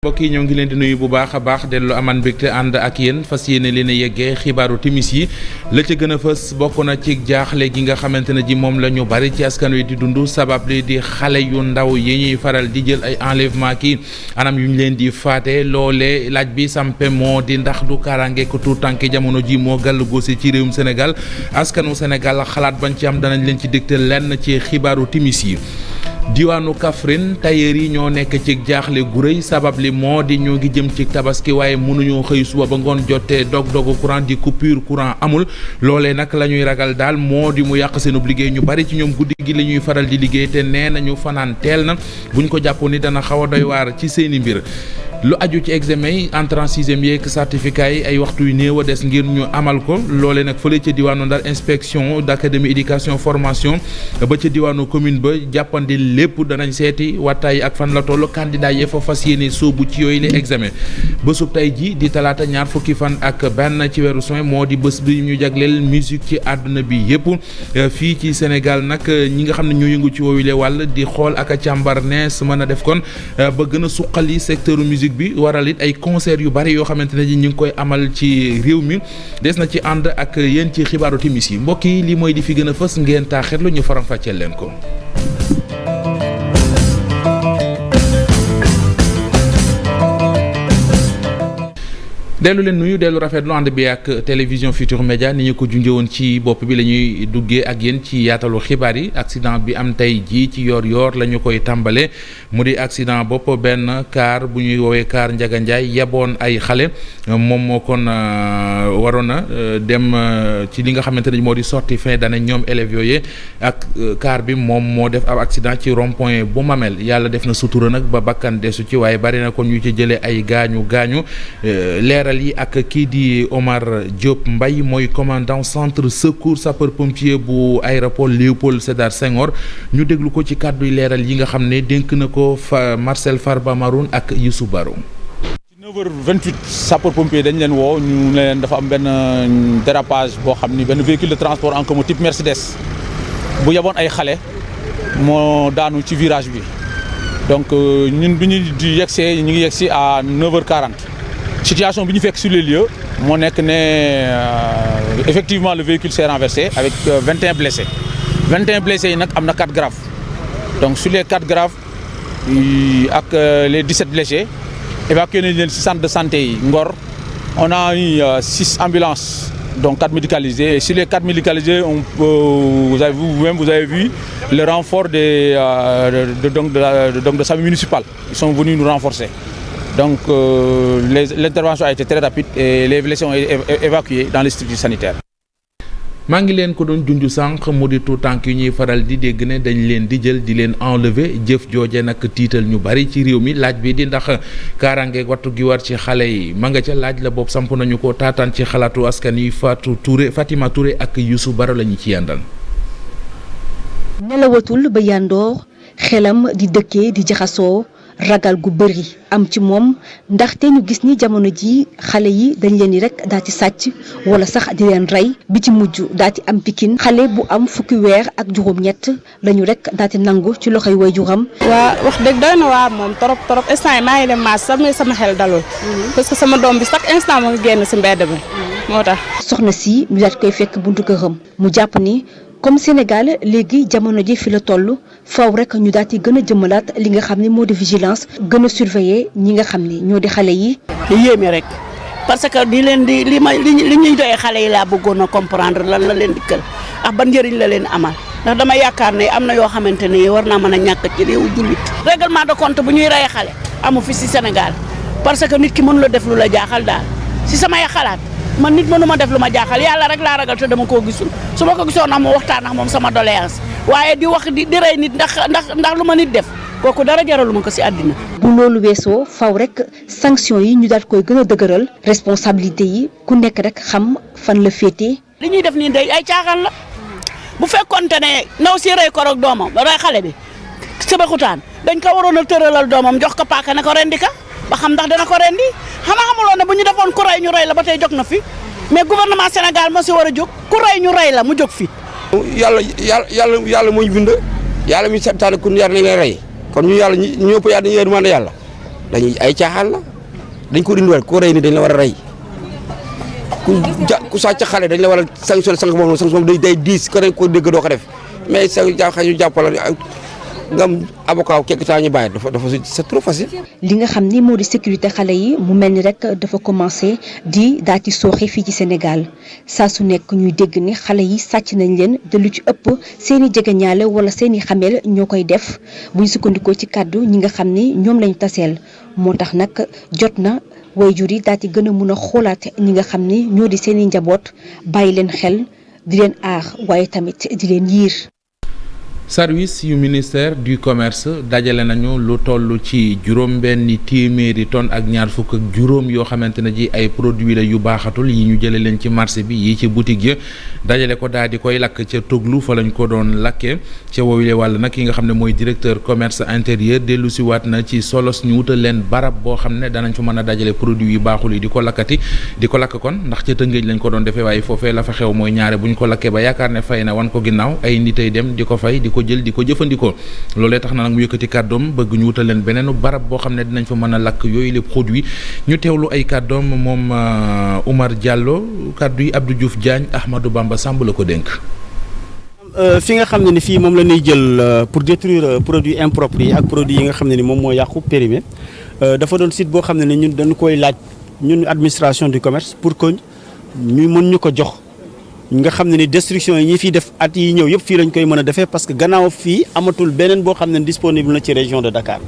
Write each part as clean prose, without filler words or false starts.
mbokk yi ñoo ngi leen di nuyu bu baax a baax dellu aman mbégte ànd ak yéen fas yéene leen a yeggee xibaaru timis yi la ca gën a fës bokk na ci jaaxle gi nga xamante ne ji moom la ñu bari ci askan wi di dund sabab li di xale yu ndaw yi ñuy faral di jël ay enlèvement ki anam yu ñu leen di faate loole laaj bi sampe moo di ndax du kaaraange ko tuut tànki jamono ji moo gàll góose ci réewum Sénégal askanu Sénégal xalaat bañ ci am danañ leen ci dégtal lenn ci xibaaru timis yi. diwaanu Kaffrine tailleur yi ñoo nekk ci jaaxle gu rëy sabab li moo di ñoo ngi jëm ci tabaski waaye mënuñoo xëy suba ba ngoon jotee dog-dogu courant di coupure courant amul loolee nag la ñuy ragal daal moo di mu yàq seenub liggéey ñu bari ci ñoom guddi gi la ñuy faral di liggéey te nee nañu fanaan teel na buñ ko jàppoon ni dana xaw a doy waar ci seeni mbir. lu aju ci examen yi entrée en sixième yeeg certificat yi ay waxtu yu néew a des ngir ñu amal ko loole nag fële ca diwaanu Ndar inspection d'académie éducation formation ba ca diwaanu commune ba jàppandi lépp danañ seeti wattaay ak fan la toll candidat yee fa fas yéene sóobu ci yooyu les examen bésub tey ji di talaata ñaar fukki fan ak benn ci weeru juin moo di bés bi ñu jagleel musique ci àdduna bi yëpp fii ci Sénégal nag ñi nga xam ne ñoo yëngu ci woowule wàll di xool ak a càmbar nees mën a def kon ba gën a suqali secteur musique bi waral it ay concert yu bari yoo xamante ne ñu ngi koy amal ci réew mi des na ci ànd ak yéen ci xibaaru timis yi mbokk yi lii mooy di fi gën a fës ngeen taaxirlu ñu faram fàcceel leen ko. dellu leen nuyu dellu rafetlu ànd bi ak télévision Futurs Médias ni ñu ko junjee woon ci bopp bi la ñuy duggee ak yéen ci yaatalu xibaar yi accident bi am tey jii ci yoor la ñu koy tàmbale mu di accident bopp benn car bu ñuy woowee car Ndiaga Ndiaye yeboon ay xale moom moo kon waroon a dem ci li nga xamante ne moo di sortie fin d'année ñoom élèves yooyu ak car bi moom moo def ab accident ci rond-point bu Mamel yàlla def na sutura nag ba bakkan desu ci waaye bari na kon ñu ci jëlee ay gaañu leeral yi ak kii di Omar Diop Mbaye mooy commandant centre secours sapeur pompier bu aéroport Léopold Sédar Senghor ñu déglu ko ci kàddu yi leeral yi nga xam ne dénk na ko Marcel Farba Maroun ak Youssou Baro. 9h28 sapeur pompier dañ leen woo ñu ne leen dafa am benn dérapage boo xam ni benn véhicule de transport en commun type Mercedes bu yeboon ay xale moo daanu ci virage bi donc ñun bi ñu di yegsee ñu ngi yegsi à 9h40 situation bi ñu fekk sur les lieux moo nekk ne effectivement le véhicule s'est renversé avec 21 blessés yi nag am na 4 graves donc sur les 4 graves ak les 17 blessés évacué nañ leen ci centre de santé yi Ngor on a eu 6 ambulances donc 4 médicalisées et sur les 4 médicalisées vous avez vu le renfort de SAMU municipal. Ils sont venus nous renforcer. Donc l'intervention a été très rapide et les blessés ont été évacués dans les structures sanitaires. maa ngi leen ko doon junj sànq mu di tout tànk yu ñuy faral di dégg ne dañ leen di jël di leen enlever jëf jooje nag tiital ñu bari ci réew mi laaj bi di ndax kaaraange wattu gi war ci xale yi ma nga ca laaj la boobu samp nañu ko taataan ci xalaatu askan yi Fatima Touré ak Youssou Baro la ñu ci yàndal. nelawatul ba yandoor xelam di dëkkee di jaxasoo ragal gu bëri am ci moom ndaxte ñu gis ni jamono ji xale yi dañ leen di rek daal di sàcc wala sax di leen rey bi ci mujj daal di am Pikine xale bu am fukki weer ak juróom-ñett lañu rek daal di nangu ci loxoy waajuram. waa wax dëgg doy na waar moom trop instant yi maa ngi dem maas sax mais sama xel dalul. parce que sama doom bi chaque instant moo ngi génn si mbedd bi moo tax. soxna si ñu daal di koy fekk buntu këram mu jàpp ni. comme Sénégal léegi jamono ji fi la toll faw rek ñu daal di gën a jëmmalaat li nga xam ne moo di vigilance gën a surveiller ñi nga xam ne ñoo di xale yi. li yéeme rek parce que li ñuy doyee xale yi laa bëggoon a comprendre lan la leen dikkal ak ban njëriñ la leen amal ndax dama yaakaar ne am na yoo xamante ne war naa mën a ñàkk ci réewu jullit. règlement de compte bu ñuy rey xale amu fi si Sénégal parce que nit ki mënu la def lu la jaaxal daal si samay xalaat. man nit mënu ma def lu ma jaaxal yàlla rek laa ragal te dama koo gisul su ma ko gisoon nag ma waxtaan ak moom sama doléance waaye di wax di rey nit ndax lu ma nit def kooku dara jaralu ma ko ci àddina. bu loolu weesoo faw rek sanction yi ñu daal koy gën a dëgëral responsabilité yi ku nekk rek xam fan la féetee. li ñuy def nii day ay caaxaan la bu fekkonte ne ndaw si rey ko rek doomam rey xale bi Sébikotane dañ ko waroon a tëralal doomam jox ko paaka ne ko rendi ka ba xam ndax dana ko rendi xamuloon ne bu ñu defoon ku rey ñu rey la ba tey jóg na fi mais gouvernement Sénégal moo si war a jóg ku rey ñu rey la mu jóg fi. yàlla moo ñu bind yàlla mi santaane ku yar nañ lay rey kon ñu yàlla ñu ëpp yàlla dañuy yërmande yàlla dañuy ay caaxaan la dañ ko dindiwaat ko rey ni dañ la war a rey ku sàcc xale dañ la war a sanction moom day diis ko rek ko dégg doo ko def mais sa ñu jàppale nga am avocat quelque temps ñu bàyyi dafa c'est trop facile. li nga xam ni moo di sécurité xale yi mu mel ni rek dafa commencé di daal di sooxe fii ci Sénégal saa su nekk ñuy dégg ni xale yi sàcc nañ leen te lu ci ëpp seen i jegeñaale wala seen i xameel ñoo koy def bu ñu sukkandikoo ci kàddu ñi nga xam ni ñoom lañu taseel moo tax nag jot na waajur yi daal di gën a mun a xoolaat ñi nga xam ni ñoo di seen i njaboot bàyyi leen xel di leen aar waaye tamit di leen yiir. service yu ministère du commerce dajale nañu lu toll ci juróom-benni téeméeri tonnes ak ñaar fukk ak juróom yoo xamante ne ji ay produits la yu baaxatul yi ñu jëlee leen ci marché bi yi ci boutique ya dajale ko daal di koy lakk ca Toglu fa lañ ko doon lakkee ca woowule wàll nag ki nga xam ne mooy directeur commerce intérieur dellu si waat na ci solos ñu wutal leen barab boo xam ne danañ fa mën a dajale produits yu baaxul yi di ko lakkati di ko lakk kon ndax ca Tëngéej lañ ko doon defee waaye foofee la fa xew mooy ñaare bu ñu ko lakkee ba yaakaar ne fay na wan ko ginnaaw ay nitay dem di ko fay di ko jël di ko jëfandikoo loolee tax na nag mu yëkkati kàddoom bëgg ñu wutal leen beneenu barab boo xam ne dinañ fa mën a lakk yooyu les produits ñu teewlu ay kàddoom moom Oumar Diallo kàddu yi Abdou Diouf Diagne Ahmadou Bamba Samb la ko dénk. fi nga xam ne ni fii moom la ñuy jël pour détruire produits impropres yi ak produits yi nga xam ne ni moom moo yàqu périmé dafa doon site boo xam ne ni ñun dañu koy laaj ñun administration du commerce pour que ñu mën ñu ko jox. nga xam ne ni destruction yi ñi fiy def at yi ñëw yëpp fii lañ koy mën a defee parce que gannaaw fii amatul beneen boo xam ne disponible na ci région de Dakar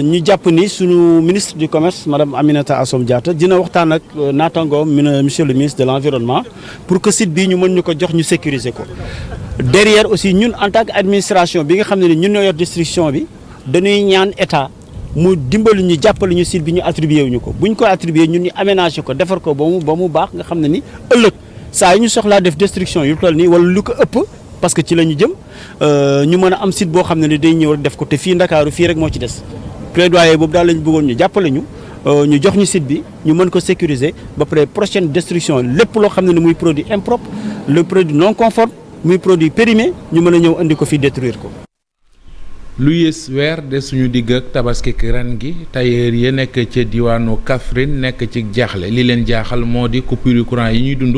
ñu jàpp ni sunu ministre du commerce madame Aminata Assome Diatta dina waxtaan ak naatangoom monsieur le ministre de l'environnement pour que site bii ñu mën ñu ko jox ñu sécuriser ko. derrière aussi ñun en tant que administration bi nga xam ne ni ñun ñoo yor destruction bi dañuy ñaan état mu dimbali ñu jàppale ñu site bi ñu attribué wuñu ko buñ ko attribué ñun ñu aménagé ko defar ko ba mu baax nga xam ne ni ëllëg. saa yi ñu soxlaa def destruction yu toll nii wala lu ko ëpp parce que ci la ñu jëm ñu mën a am site boo xam ne ni day ñëw rek def ko te fii Ndakaaru fii rek moo ci des plaidoyer boobu daal lañu bëggoon ñu jàppale ñu jox ñu site bi ñu mën ko sécuriser ba pare prochaine destruction lépp loo xam ne ni muy produit impropre le produit non conforme muy produit périmé ñu mën a ñëw andi ko fii détruire ko. lu yées weer de suñu digg ak tabaski ren gi tailleur yi nekk ca diwaanu Kaffrine nekk ci jaaxle li leen jaaxal moo di coupure courant yi ñuy dund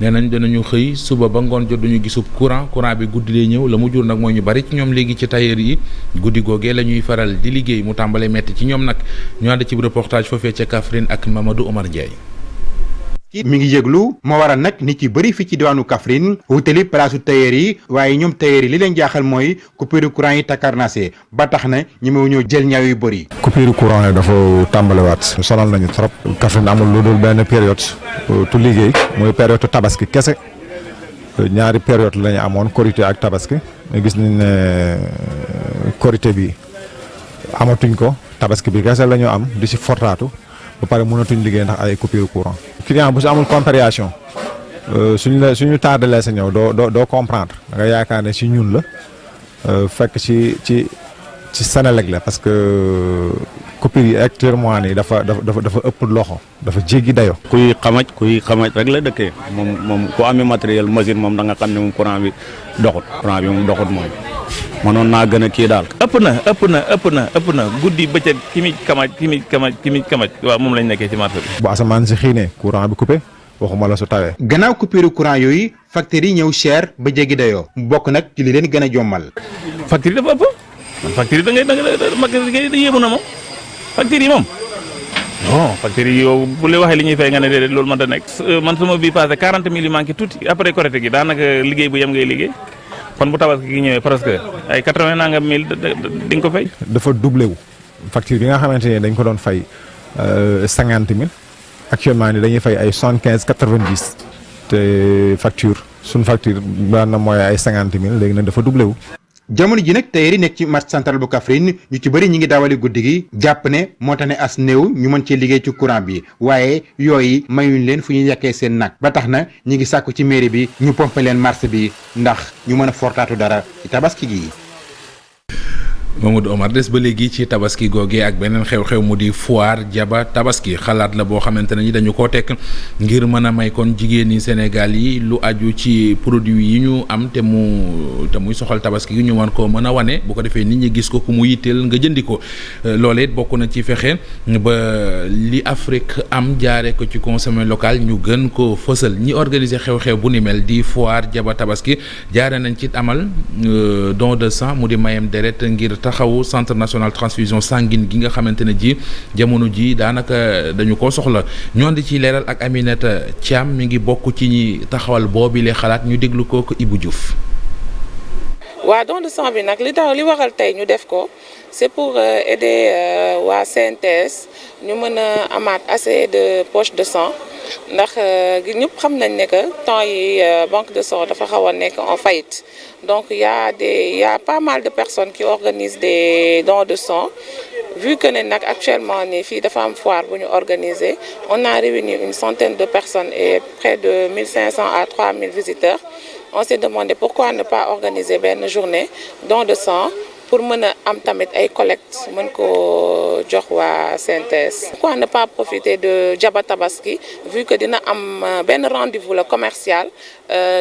nee nañ danañu xëy suba ba ngoon jot duñu gisub courant bi guddi lay ñëw la mu jur nag mooy ñu bari ci ñoom léegi ci tailleur yi guddi googee la ñuy faral di liggéey mu tàmbalee metti ci ñoom nag ñu ànd ci reportage foofee ca Kaffrine ak Mamadou Omar Ndiaye. mi ngi yëglu moo waral nag nit yi bëri fii ci diwaanu Kaffrine wutali palaasu tailleur yi waaye ñoom tailleur yi li leen jaaxal mooy coupure courant yi takkarnase ba tax na ñi mu ñëw jël ñaw yu bëri. coupure courant yi dafa tàmbaliwaat sonal nañu trop Kaffrine amul lu dul benn période tu liggéey mooy période tabaski kese ñaari période la ñu amoon korité ak tabaski gis nañ ne korité bi amatuñ ko tabaski bi kese la ñu am di si fortaatu ba pare mënatuñ liggéey ndax ay coupure courant. client bu si amul compréhension suñu tardalee sa ñëw doo comprendre da nga yaakaar ne si ñun la fekk ci Senelec la parce que coupure yi actuellement nii dafa ëpp loxo dafa jéggi dayo kuy xamaj rek la dëkkee moom ku amee matériel machine moom da nga xam ne moom courant bi doxut moom mënoon naa gën a kii daal. ëpp na guddi bëccëg kimij kamaj waaw moom lañ nekkee ci marché bi. bu asamaan si xiinee courant bi coupé waxuma la su tawee. gannaaw coupure courant yooyu factures yi ñëw cher ba jéggi dayoo bokk nag ci li leen gën a jommal. facture yi dafa ëpp facture yi da ngay yéemu na moom facture yi moom non facture yi yow bu la waxee li ñuy fay nga ne déedéet loolu mënta nekk. man sama bii passé 40 000 yi manqué tuuti après Korité gi daanaka liggéey bu yem ngay liggéey. kon bu tabaski gi ñëwee presque ay 80 nangam mille di nga ko fay. dafa doublé wu facture bi nga xamante ne dañ ko doon fay 50 000 actuellement ni dañuy fay ay 75 90 te suñ facture daan na mooy ay 50 000 léegi nag dafa doublé wu. jamono ji nag tailleur yi nekk ci marché central bu Kaffrine ñu ci bëri ñi ngi daawali guddi gi jàpp ne moo tax ne as néew ñu mën cee liggéey ci courant bi waaye yooyu mayuñ leen fu ñu yàkkee seen nag ba tax na ñi ngi sàkku ci mairie bi ñu pompe leen marché bi ndax ñu mën a fortaatu dara ci tabaski gi. Mamadou Omar des ba léegi ci tabaski googee ak beneen xew-xew mu di foire Jaba Tabaski xalaat la boo xamante ne ni dañu koo teg ngir mën a may kon jigéen ñi Sénégal yi lu aju ci produit yi ñu am te muy soxal tabaski gi ñu mën koo mën a wane bu ko defee nit ñi gis ko ku mu yitteel nga jëndi ko loolee it bokk na ci fexe ba li Afrique am jaare ko ci consommé local ñu gën ko fësal ñi organiser xew-xew bu ni mel di foire Jaba Tabaski jaare nañ ci amal don de sang mu di mayem deret ngir taxawu centre national transfusion sanguine gi nga xamante ne ji jamono ji daanaka dañu ko soxla ñoon di ci leeral ak Aminata Thiam mi ngi bokk ci ñi taxawal boobile xalaat ñu déglu ko Ibou Diouf. waa don de sang bi nag li waral tey ñu def ko c'est pour aider waa CNTS ñu mën a amaat assez de poche de sang ndax ñëpp xam nañ ne que temps yi banque de sang dafa xaw a nekk en faillite donc il y a pas mal de personnes qui organisent des dons de sang vu que ne nag actuellement nii fii dafa am foire bu ñu organiser on a réuni une centaine de personnes et près de 1500 à 3000 visiteurs on s'est demandé pourquoi ne pas organiser benn journée don de sang pour mën a am tamit ay collecte mën ko jox waa CNTS. Pourquoi ne pas profiter de Jaba Tabaski vu que dina am benn rendez-vous la commercial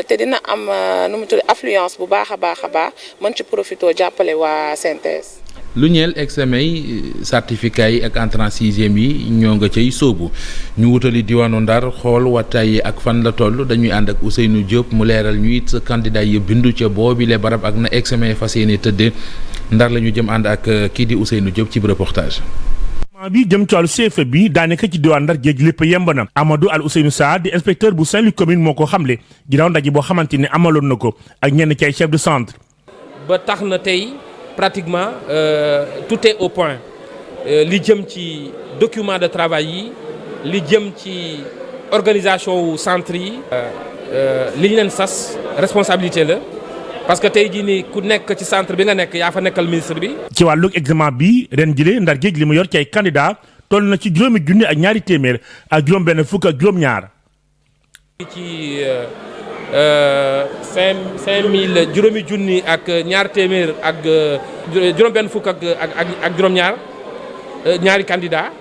te dina am nu mu tudd affluence bu baax a baax mën ci profiter jàppale waa CNTS. lu ñeel examen yi certificat yi ak entrée en sixième yi ñoo nga cay sóobu ñu wutali diwaanu Ndar xool wattaay yi ak fan la toll dañuy ànd ak Ousseynou Diop mu leeral ñu it candidat yi bindu ca boobile barab ak na examen yi fas yéene tëddee Ndar la ñu jëm ànd ak kii di Ousseynou Diop ci reportage. bi jëm ci wàllu CFEE bi daanaka ci diwaan Ndar géej lépp yemb na Amadou Al Ousseynou Sarr di inspecteur bu Saint-Louis commune moo ko xamle ginnaaw ndaje boo xamante ni amaloon na ko ak ñenn ci ay chef de centre. ba tax na tey pratiquement tout est au point li jëm ci document de travail yi li jëm ci organisation wu centre yi. li ñu leen sas responsabilité la parce que tey jii nii ku nekk ci centre bi nga nekk yaa fa nekkal ministre bi. ci wàllu examen bi ren jile Ndar géej li mu yor ci ay candidat toll na ci juróomi junni ak ñaari téeméer ak juróom-benn fukk ak juróom-ñaar. ci 5000 juróomi junni ak ñaar téeméer ak juróom-benn fukk ak juróom-ñaar ñaari candidat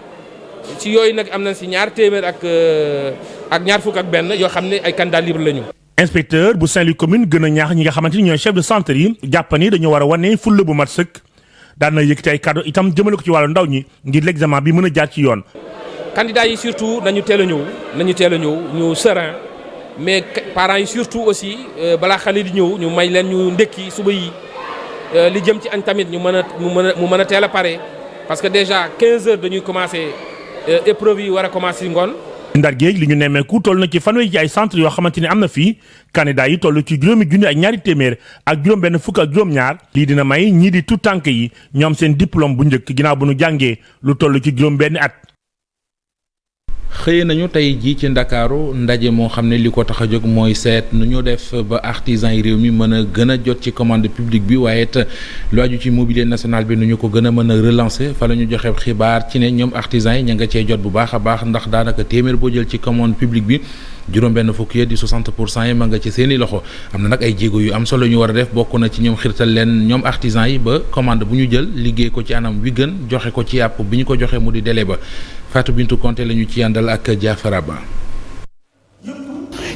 ci yooyu nag am nañ si ñaar téeméer ak ñaar fukk ak benn yoo xam ne ay candidat libre lañu. inspecteur bu Saint-Louis commune gën a ñaax ñi nga xamante ni ñooy chef de centre yi jàpp ni dañu war a wane fulla bu mat sëkk daan na yëkkati ay kàddu itam jëmale ko ci wàllu ndaw ñi ngir l'examen bi mën a jaar ci yoon. candidat yi surtout nañu teel a ñëw ñu serein mais parents yi surtout aussi balaa xale di ñëw ñu may leen ñu ndekki suba yi li jëm ci añ tamit mu mën a teel a pare parce que déjà 15 heures dañuy commencer épreuve yi war a commencer ngoon. Ndar géej li ñu nemmeeku toll na ci fanweeri ci ay centre yoo xamante ni am na fii candidat yi toll ci juróomi junni ak ñaari téeméer ak juróom-benn fukk ak juróom-ñaar lii dina may ñii di tout tànk yi ñoom seen diplôme bu njëkk ginnaaw bu nu jàngee lu toll ci juróom-benn at. xëye nañu tey jii ci Ndakaaru ndaje moo xam ne li ko tax a jóg mooy seet nu ñu def ba artisan yi réew mi mën a gën a jot ci commande publique bi waaye it lu aju ci mobilier national bi nu ñu ko gën a mën a relancer fa la ñu joxe xibaar ci ne ñoom artisan yi ña nga cee jot bu baax a baax ndax daanaka téeméer boo jël ci commande publique bi juróom-benn fukk yi di 60% yi ma nga ci seeni loxo am na nag ay jéego yu am solo ñu war a def bokk na ci ñoom xirtal leen ñoom artisan yi ba commande bu ñu jël liggéey ko ci anam wi gën joxe ko ci yàpp bi ñu ko joxe mu di délai ba Fatou Bintou Konté la ñu ci yàndal ak Diafara Ba.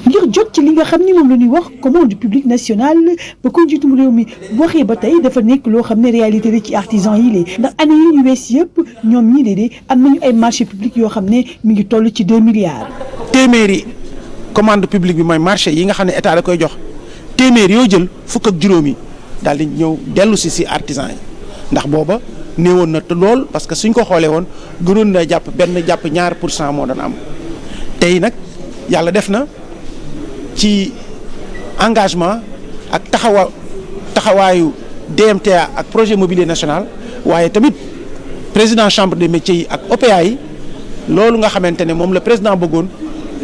ngir jot ci li nga xam ni moom la ñuy wax commande publique nationale ba ko njiitum réew mi waxee ba tey dafa nekk loo xam ne réalité la ci artisan yi lée ndax année yi ñu wees yëpp ñoom ñii de am nañu ay marché public yoo xam ne mi ngi toll ci 2 milliards. téeméeri commande publique bi mooy marché yi nga xam ne état da koy jox téeméer yoo jël fukk ak juróomi daal di ñëw dellu si artisan yi ndax booba néewoon na te lool parce que suñ ko xoolee woon gënoon na jàpp 2% moo doon am tey nag yàlla def na ci engagement ak taxawaayu DMTA ak projet mobilier national waaye tamit président chambre des métiers yi ak OPA yi loolu nga xamante ne moom la président bëggoon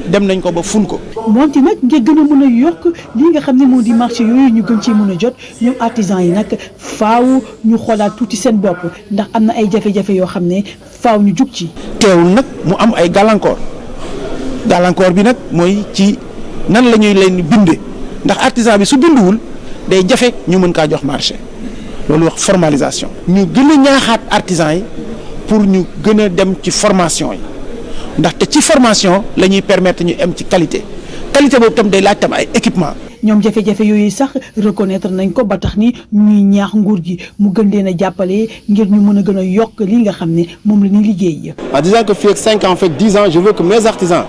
dem nañ ko ba ful ko. wante nag ngir gën a mën a yokk lii nga xam ne moo di marché yooyu ñu gën cee mën a jot ñoom artisan yi nag faaw ñu xoolaat tuuti seen bopp ndax am na ay jafe-jafe yoo xam ne faaw ñu jug ci. teewul nag mu am ay gàllankoor bi nag mooy ci nan la ñuy leen bindee ndax artisan bi su binduwul day jafe ñu mën kaa jox marché loolu wax formalisation. ñu gën a ñaaxaat artisans yi pour ñu gën a dem ci formation yi ndaxte ci formation la ñuy permettre ñu am ci qualité boobu tam day laaj tam ay équipement. ñoom jafe-jafe yooyu sax reconnaître nañ ko ba tax ni ñuy ñaax nguur gi mu gën leen a jàppale ngir ñu mën a gën a yokk li nga xam ne moom la ñuy liggéey. en disant que fii ak 5 ans fekk 10 ans je veux que mes artisans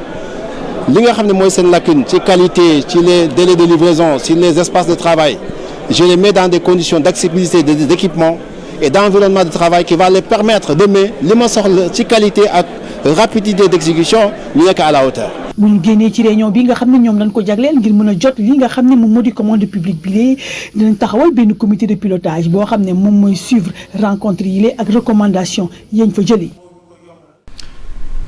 li nga xam ne mooy seen lacune ci qualité ci les délais de livraison ci les espaces de travail je les mets dans des conditions d'accessibilité d'équipement et d'environnement de travail qui va les permettre demain li ma soxla ci qualité ak rapidité d'exécution ñu nekk à la hauteur. bu ñu génnee ci réunion bi nga xam ne ñoom lañ ko jagleel ngir mën a jot li nga xam ne moom moo di commande publique bi lee dinañ taxawal benn comité de pilotage boo xam ne moom mooy suivre rencontre yi lee ak recommandation yañ fa jëlee.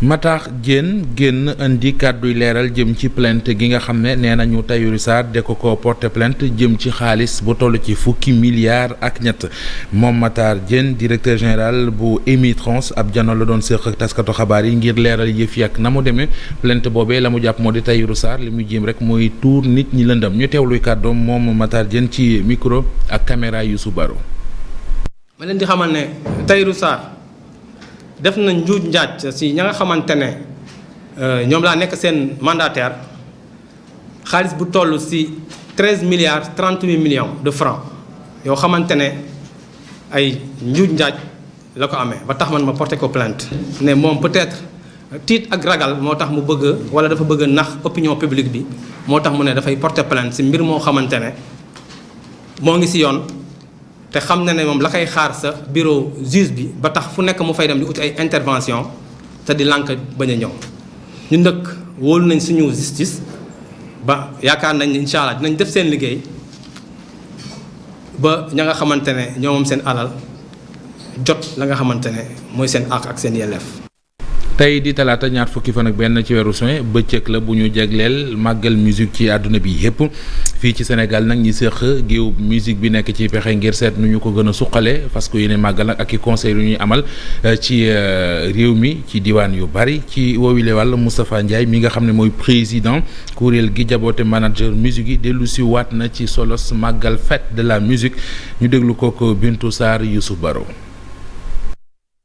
Matar Diène génn indi kàdduy leeral jëm ci plainte gi nga xam ne nee nañu Tahirou Sarr de ko porté plainte jëm ci xaalis bu toll ci fukki milliards ak ñett moom Matar Diène directeur général bu Émitrans ab jano la doon séq ak taskatu xabaar yi ngir leeral yëf yi ak na mu demee plainte boobee la mu jàpp moo di Tahirou Sarr li mu jéem rek mooy tuur nit ñi lëndam ñu teewluy kàddoom moom Matar Diène ci micro ak caméra Youssou Baro. ma leen di xamal ne Tahirou Sarr def na njuuj njaaj si ña nga xamante ne ñoom laa nekk seen mandataire xaalis bu toll si 13 milliards 38 millions de francs yoo xamante ne ay njuuj njaaj la ko amee ba tax man ma porté ko plainte ne moom peut-être tiit ak ragal moo tax mu bëgg wala dafa bëgg nax opinion publique bi moo tax mu ne dafay porté plainte si mbir moo xamante ne moo ngi si yoon te xam na ne moom la koy xaar sa bureau juge bi ba tax fu nekk mu fay dem di uti ay intervention te di lànk bañ a ñëw ñu ndëkk wóolu nañ suñu justice ba yaakaar nañ incha allah dinañ def seen liggéey ba ña nga xamante ne ñoo moom seen alal jot la nga xamante ne mooy seen àq ak seen yelleef. tey di talaata ñaar fukki fan ak benn ci weeru juin bëccëg la bu ñu jagleel màggal musique ci àdduna bi yëpp fii ci Sénégal nag ñi séq géew musique bi nekk ci pexe ngir seet nu ñu ko gën a suqale parce que yéene màggal nag ak i conseil yu ñuy amal ci réew mi ci diwaan yu bari ci woowile wàll Moustapha Ndiaye mi nga xam ne mooy président kuréel gi jaboote manager musique yi dellu si waat na ci solos màggal fête de la musique ñu déglu kook Bintou Sarr Youssou Baro.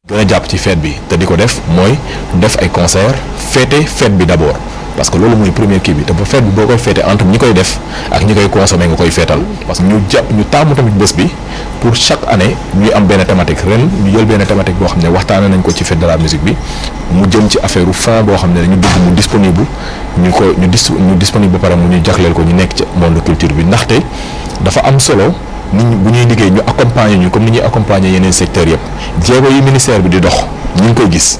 gën a jàpp ci fête bi te di ko def mooy def ay concert fêter fête bi d'abord parce que loolu mooy premier kii bi te ba fête bi boo koy fêter entre ñi koy def ak ñi koy consommer nga koy feetal parce que ñu taamu tamit bés bi pour chaque année ñuy am benn thématique ren ñu jël benn thématique boo xam ne waxtaane nañ ko ci fête de la musique bi mu jëm ci affaire fond boo xam ne ñu bëgg mu disponible ñu disponible ba pare mu ñu jagleel ko ñu nekk ci monde culture bi ndaxte dafa am solo nit ñi bu ñuy liggéey ñu accompagner ñu comme ni ñuy accompagner yeneen secteurs yëpp jéego yi ministère bi di dox ñu ngi koy gis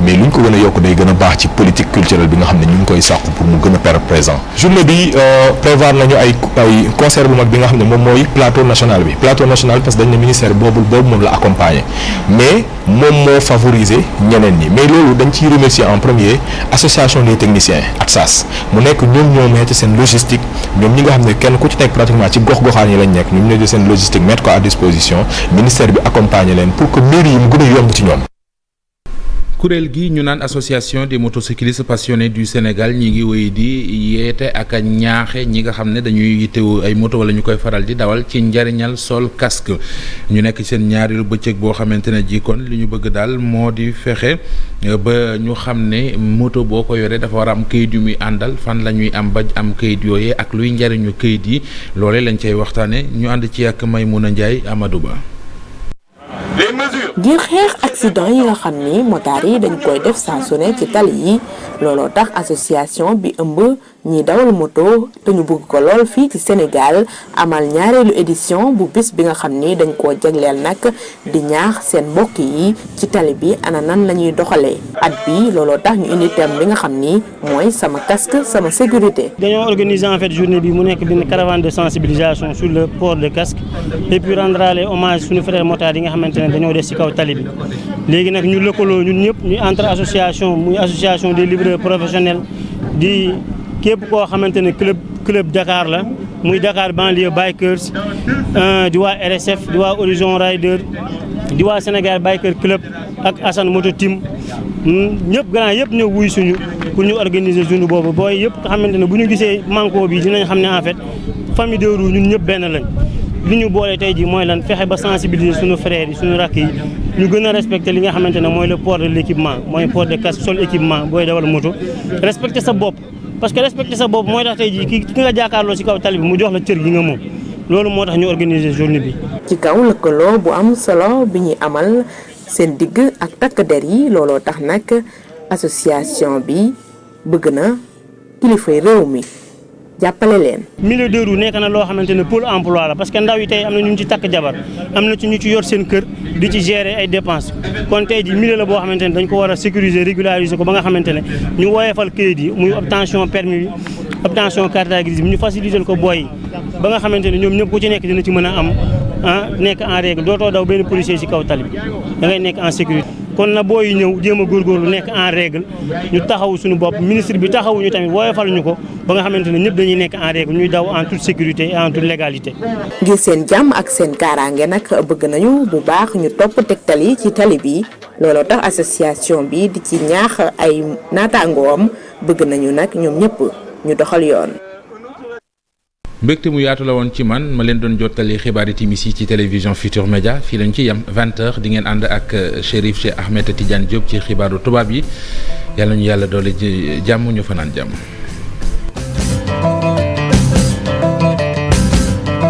mais lu ñu ko gën a yokk day gën a baax ci politique culturelle bi nga xam ne ñu ngi koy sàkku pour mu gën a faire présent. journée bi prévoir nañu ay concert bu mag bi nga xam ne moom mooy plateau national bi parce que dañ ne ministère boobu moom la accompagner mais moom moo favoriser ñeneen ñi mais loolu dañ ciy remercier en premier association des techniciens ATSAS mu nekk ñoom ñoo mettre seen logistique ñoom ñi nga xam ne kenn ku ci nekk pratiquement ci gox-goxaan yi lañ nekk ñoom ñoo jël seen logistique mettre ko à disposition ministère bi accompagner leen pour que mairie yi mu gën a yomb ci ñoom. kuréel gi ñu naan association des motocyclistes passionnés du Sénégal ñi ngi wéy di yeete ak a ñaaxe ñi nga xam ne dañuy yittewu ay moto wala ñu koy faral di dawal ci njariñal sol casque ñu nekk seen ñaareelu bëccëg boo xamante ne ji kon li ñu bëgg daal moo di fexe ba ñu xam ne moto boo ko yoree dafa war a am kayit yu muy àndal fan la ñuy am ba am kayit yooyee ak luy njariñu kayit yi loole lañ cay waxtaane ñu ànd ci ak Maymouna Ndiaye Amadou Ba. ngir xeex accident yi nga xam ni motaar yi dañ koy def saa su ne ci tali yi looloo tax association bi ëmb ñiy dawal moto te ñu bëgg ko lool fii ci Sénégal amal ñaareelu édition bu bis bi nga xam ni dañ koo jagleel nag di ñaax seen mbokk yi ci tali bi ana nan la ñuy doxalee at bi looloo tax ñu indi thème bi nga xam ni mooy sama casque sama sécurité. dañoo organiser en fait journée bi mu nekk benn caravane de sensibilisation sur le port de casque et puis rendre hommage suñu frères motards yi nga xamante ne dañoo des ci kaw tali bi léegi nag ñu lëkkaloo ñun ñëpp ñu entre association muy association des livreurs professionnels di képp koo xamante ne club Dakar la muy Dakar banlieue bikers di waa RSF di waa Horizon Rider di waa Sénégal biker club ak Assane moto team ñëpp grand yëpp ñëw wuy suñu pour ñu organiser journée boobu booy yëpp nga xamante ne bu ñu gisee manko bi dinañ xam ne en fait famille de roue ñun ñëpp benn lañ li ñu boole tey jii mooy lan fexe ba sensibiliser suñu frères yi suñu rakk yi ñu gën a respecter li nga xamante ne mooy le port de l'équipement mooy port de casque sol équipement booy dawal moto respecter sa bopp parce que respecter sa bopp mooy tax tey jii ki nga jàkkaarloo ci kaw tali bi mu jox la cër gi nga moom loolu moo tax ñu organiser journée bi. ci kaw lëkkaloo bu am solo bi ñuy amal seen digg ak takk der yi looloo tax nag association bi bëgg na kilifay réew mi jàppale leen. milieu de roue nekk na loo xamante ne pôle emploi la parce que ndaw yi tey am na ñu ci takk jabar am na ci ñu ci yor seen kër di ci gérer ay dépenses kon tey ji milieu la boo xamante ne dañ ko war a sécuriser régulariser ko ba nga xamante ne ñu woyefal kayit yi muy obtention permis obtention carte grise bi ñu faciliter ko booy ba nga xamante ne ñoom ñëpp ku ci nekk dina ci mën a am nekk en règle dootoo daw benn policier ci kaw tali bi da ngay nekk en sécurité. kon na booy ñëw jéem a góorgóorlu nekk en règle ñu taxawu suñu bopp ministre bi taxawu ñu tamit woyofal ñu ko ba nga xamante ne ñëpp dañuy nekk en règle ñuy daw en toute sécurité et en toute légalité. ngir seen jàmm ak seen kaaraange nag bëgg nañu bu baax ñu topp tegtal yi ci tali bi looloo tax association bi di ci ñaax ay naataangoom bëgg nañu nag ñoom ñëpp ñu doxal yoon. mbégte mu yaatu la woon ci man ma leen doon jottali xibaari timis yi ci télévision Futur Média fii lañ ci yem 20h di ngeen ànd ak Chérif Cheikh Ahmed Tidiane Diop ci xibaaru tubaab yi yàlla ñu yàlla doole jàmm ñu fanaan jàmm.